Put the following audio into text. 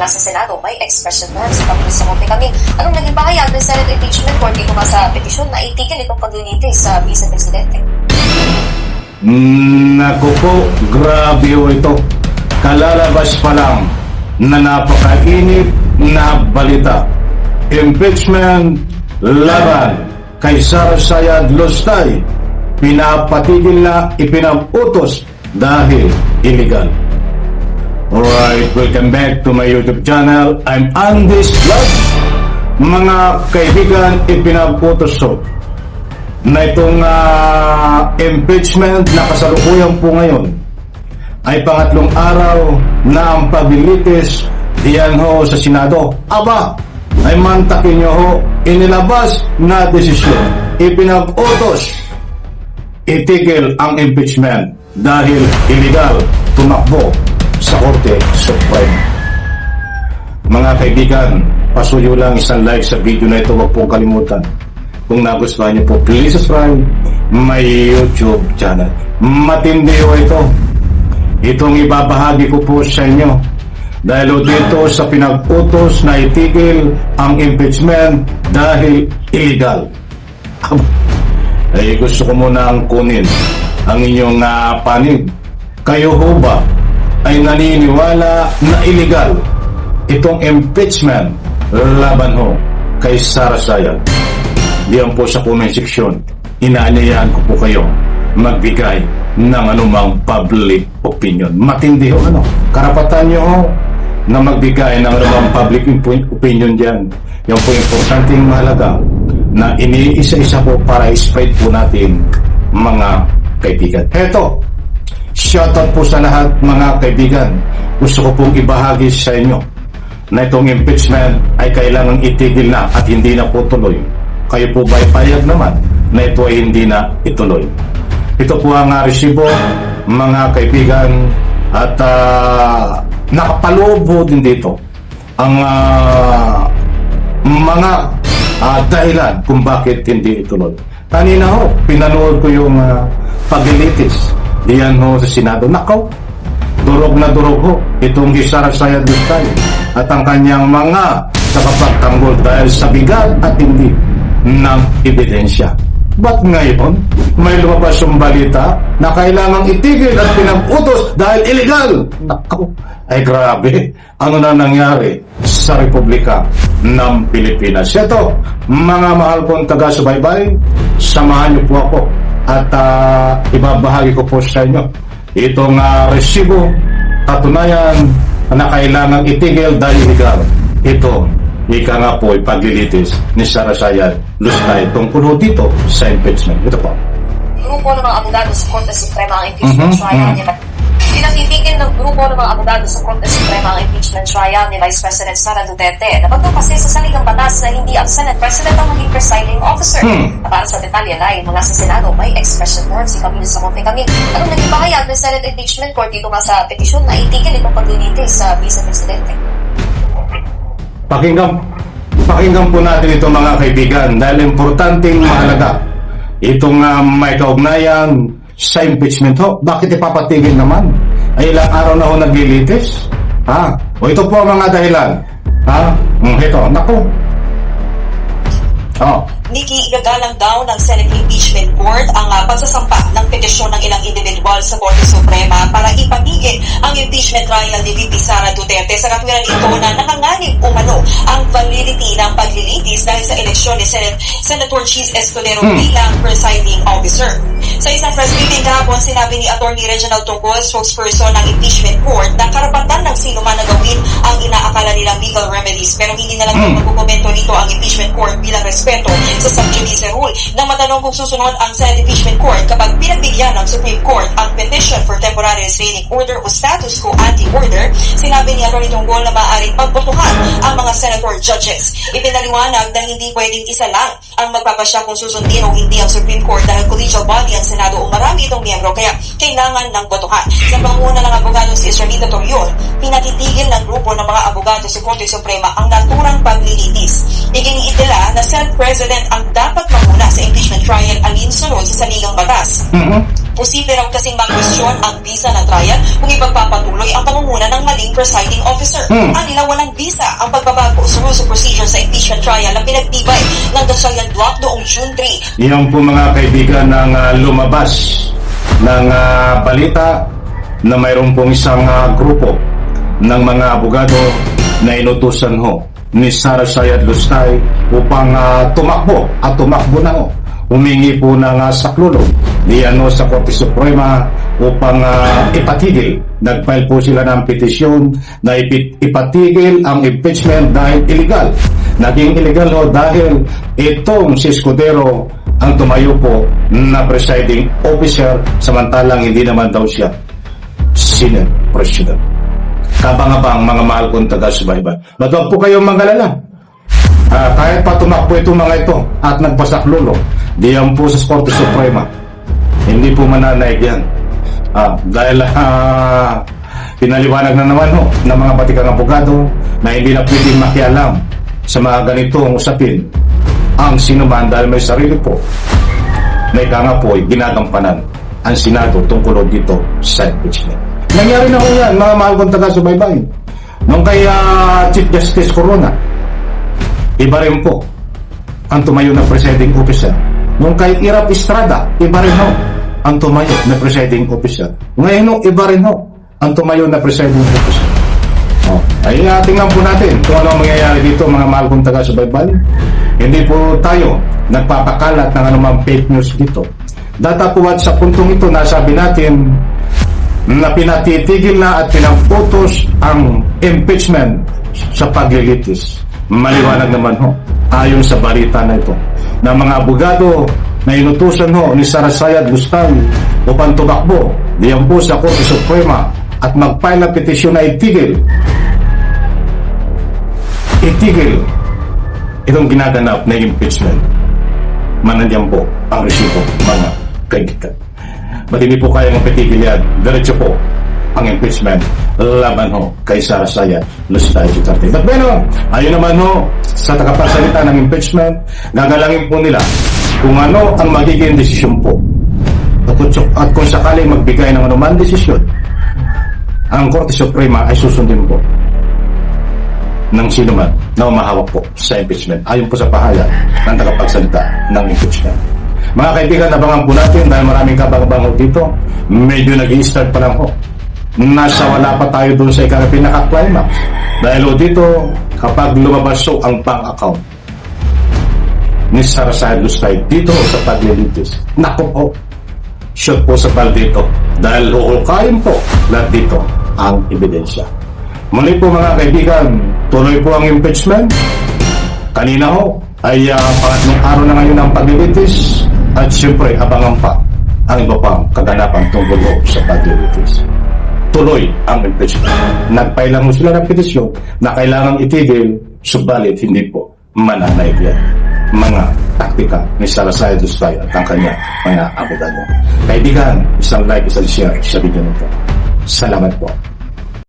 mula sa Senado may expression norms. Ipapilisamote kami. Anong naging pahayag ng Senate impeachment court dito nga sa petisyon na itigil itong paglilitis sa Vice Presidente? Naku po, grabe ho ito. Kalalabas pa lang na napakainit na balita. Impeachment laban kay Sara Sayad Lustay. Pinapatigil na ipinaputos dahil illegal. Alright, welcome back to my YouTube channel. I'm Andy's Vlog. Mga kaibigan, ipinaputos to na itong impeachment na kasalukuyan po ngayon ay pangatlong araw na ang paglilitis diyan ho sa Senado. Aba, ay mantakin nyo ho, inilabas na desisyon, ipinag-utos, itigil ang impeachment dahil illegal tumakbo sa Korte Suprema. Mga kaibigan, pasuyo lang isang like sa video na ito, huwag pong kalimutan. Kung nagustuhan niyo po, please subscribe my YouTube channel. Matindi ho ito. Itong ibabahagi ko po sa inyo. Dahil dito sa pinag-utos na itigil ang impeachment dahil illegal. Ay gusto ko munang kunin ang inyong panig. Kayo ho ba ay naniniwala na illegal itong impeachment laban ho kay Sara Sayad? Diyan po sa comment section, inaanyayahan ko po kayo magbigay ng anumang public opinion. Matindi ho karapatan nyo ho na magbigay ng anumang public opinion dyan. Yan po importanteng mahalaga na iniisa-isa po para i-spread po natin mga kaibigan. Eto, shoutout po sa lahat mga kaibigan. Gusto ko pong ibahagi sa inyo na itong impeachment ay kailangang itigil na at hindi na po tuloy. Kayo po ba'y payag naman na ito ay hindi na ituloy? Ito po ang resibo, mga kaibigan, at nakapaloob po din dito ang mga dahilan kung bakit hindi ituloy. Kanina ho, pinanood ko yung paglilitis diyan ho sa Senado. Nakaw, durog na durog ho itong Sara Sayad Lustay at ang kanyang mga nakapagtanggol dahil sa bigat at hindi ng ebidensya. Ba't ngayon may lumabas yung balita na kailangang itigil at pinag-utos dahil illegal? Nako, ay grabe. Ano na nangyari sa Republika ng Pilipinas? Ito, mga mahal kong taga-subaybay, samahan niyo po ako at ibabahagi ko po sa inyo itong resibo, katunayan na kailangang itigil dahil illegal. Ito, ika nga po ipaglilitis ni Sara Sayad Lustay tungkol dito sa impeachment. Ito po. Grupo ng mga abogado sa Korte Suprema ang impeachment trial ni Pinatitigil ng grupo ng mga abogado sa Korte Suprema ang impeachment trial ni Vice President Sara Duterte. Napagto kasi sa saligang batas na hindi ang Senate President ang maging presiding officer. Para sa detalye na mula sa Senado, may expression norms. Ipapilisamote kami. Anong naging pahayag ng Senate impeachment court dito nga sa petisyon na itigil itong paglilitis sa Vice Presidente? Pakinggan po natin ito mga kaibigan dahil importanteng mahalaga itong may kaugnayan sa impeachment ho. Bakit ipapatigil naman? Ay ilang araw na ho naglilitis? O ito po ang mga dahilan. Ito, naku. Nikki, igagalang daw ng Senate Impeachment Court ang pagsasampa ng petisyon ng ilang individual sa Korte Suprema para ipamigil ang impeachment trial ni VP Sara Duterte sa katwiran ito na nakanganib umano ang validity ng paglilitis dahil sa eleksyon ni Senator Cheese Escudero bilang presiding officer. Sa isang press briefing kahapon, sinabi ni Attorney Reginald Tungkol, spokesperson ng Impeachment Court, na karapatan ng sino man na gawin ang inaakala nilang legal remedies pero hindi na lang magkukomento nito ang Impeachment Court bilang respeto sa sub-judice rule nang matanong kung susunod ang Senate Impeachment Court kapag pinagbigyan ng Supreme Court ang petition for temporary restraining order o status quo ante-order. Sinabi ni Atty. Tungkol na maaaring pagbotohan ang mga senator judges. Ipinaliwanag na hindi pwedeng isa lang ang magpapasya kung susundin o hindi ang Supreme Court dahil collegial body ang Senado o marami itong miyembro kaya kailangan ng botohan. Sa panguna ng abogado si Israelita Torion, pinatitigil ng grupo ng mga abogado sa Korte Suprema ang naturang paglilitis. Iginiitila na Senate President ang dapat mamuna sa impeachment impeachment trial alinsunod sa saligang batas. Posible raw kasing mag-question ang visa ng trial kung ipagpapatuloy ang pangunguna ng maling presiding officer. Anila walang visa ang pagbabago sa rules of procedure sa impeachment trial na pinagtibay ng The Trial Block noong June 3. Yan po mga kaibigan ng lumabas ng balita na mayroon pong isang grupo ng mga abogado na inutusan ho ni Sara Sayad Lustay upang tumakbo na ho. Humingi po ng saklolo sa Korte Suprema upang ipatigil. Nag-file po sila ng petisyon na ipatigil ang impeachment dahil illegal. Naging illegal ho dahil itong si Escudero ang tumayo po na presiding officer samantalang hindi naman daw siya Senate President. Kabang-abang mga mahal kong taga-subaybay. Huwag po kayong magalala. Kahit pa tumakbo itong mga ito at nagpasaklolo, diyan po sa Korte Suprema, hindi po mananaig yan. Dahil pinaliwanag na naman ho ng mga batikang abogado na hindi na pwedeng makialam sa mga ganitong usapin ang sinuman dahil may sarili po na ika nga po ay ginagampanan ang Senado tungkol dito sa impeachment. Nangyari na ho yan, mga mahal kong taga-subaybay. Nung kay Chief Justice Corona, iba rin po ang tumayo na presiding officer. Nung kay Irap Estrada, iba rin ho ang tumayo na presiding officer. Ngayon ho, iba rin ho ang tumayo na presiding officer. Ay tingnan po natin kung ano ang mangyayari dito mga mahal kong taga-subaybay. Hindi po tayo nagpapakalat ng anumang fake news dito. Datapwat sa puntong ito, nasabi natin na pinatitigil na at pinamputos ang impeachment sa paglilitis. Maliwanag naman ho, ayon sa balita na ito, na mga abogado na inutusan ho ni Sara Sayad Lustay upang tumakbo diyan po sa Korte Suprema at mag-file ng petisyon na itigil itong ginaganap na impeachment. Manandiyan po ang resibo mga kaibigan. Ba't hindi po kaya mapitigil yan? Diretso po ang impeachment laban ho kay Sara Sayad Lustay Duterte. But bueno, ayun naman ho sa tagapagsalita ng impeachment, gagalangin po nila kung ano ang magiging desisyon po. At kung sakaling magbigay ng anumang desisyon, ang Korte Suprema ay susundin po ng sino man na umahawak po sa impeachment. Ayon po sa pahayag ng tagapagsalita ng impeachment. Mga kaibigan, abangan po natin dahil maraming kabang-bango dito. Medyo nag-i-start pa lang po. Nasa wala pa tayo doon sa pinaka-climax. Dahil dito, kapag lumabas ang bank account ni Sara Sayad Lustay dito sa paglilitis, naku po, shoot po sa bal dito. Dahil huhukayin po lahat dito ang ebidensya. Muli po mga kaibigan, tuloy po ang impeachment. Kanina ho ay pangatlong araw na ngayon ang paglilitis. At siyempre, abangan pa ang iba pang kaganapan tungkol sa paglilitis. Tuloy ang impeachment. Nagpay lang mo sila ng petisyon na kailangang itigil, subalit hindi po mananaig yan. Mga taktika ni Sara Sayad Lustay at ang kanya mga abogado. Kaibigan, isang like, isang share sa video nito. Salamat po.